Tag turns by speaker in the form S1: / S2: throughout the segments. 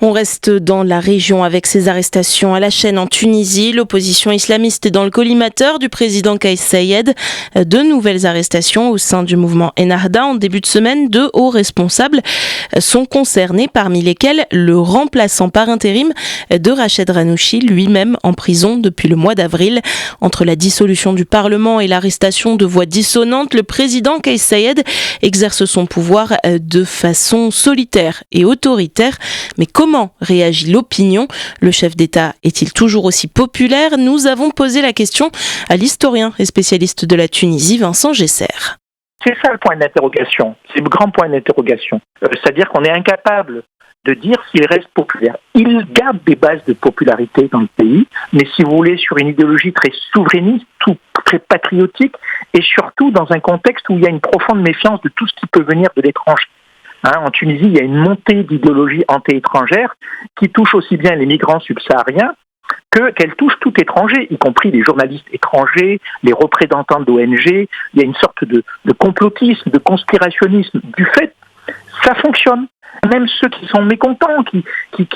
S1: On reste dans la région avec ces arrestations à la chaîne en Tunisie. L'opposition islamiste est dans le collimateur du président Kais Saied. De nouvelles arrestations au sein du mouvement Ennahda en début de semaine. 2 hauts responsables sont concernés, parmi lesquels le remplaçant par intérim de Rached Ghannouchi, lui-même en prison depuis le mois d'avril. Entre la dissolution du Parlement et l'arrestation de voix dissonantes, le président Kais Saied exerce son pouvoir de façon solitaire et autoritaire. Mais comment réagit l'opinion ? Le chef d'État est-il toujours aussi populaire ? Nous avons posé la question à l'historien et spécialiste de la Tunisie, Vincent Gesser.
S2: C'est ça le point d'interrogation, c'est le grand point d'interrogation. C'est-à-dire qu'on est incapable de dire s'il reste populaire. Il garde des bases de popularité dans le pays, mais si vous voulez, sur une idéologie très souverainiste, très patriotique, et surtout dans un contexte où il y a une profonde méfiance de tout ce qui peut venir de l'étranger. En Tunisie, il y a une montée d'idéologie anti-étrangère qui touche aussi bien les migrants subsahariens qu'elle touche tout étranger, y compris les journalistes étrangers, les représentants d'ONG. Il y a une sorte de complotisme, de conspirationnisme. Du fait, ça fonctionne. Même ceux qui sont mécontents, qui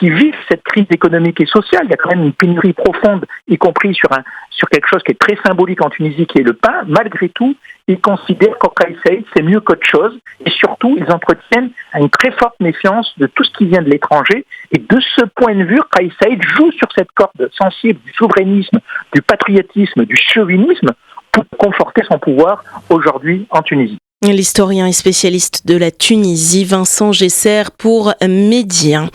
S2: vivent cette crise économique et sociale, il y a quand même une pénurie profonde, y compris sur quelque chose qui est très symbolique en Tunisie, qui est le pain. Malgré tout, ils considèrent qu'Kais Saied, c'est mieux qu'autre chose. Et surtout, ils entretiennent une très forte méfiance de tout ce qui vient de l'étranger. Et de ce point de vue, Kais Saied joue sur cette corde sensible du souverainisme, du patriotisme, du chauvinisme, pour conforter son pouvoir aujourd'hui en Tunisie.
S1: L'historien et spécialiste de la Tunisie, Vincent Gesser pour Média.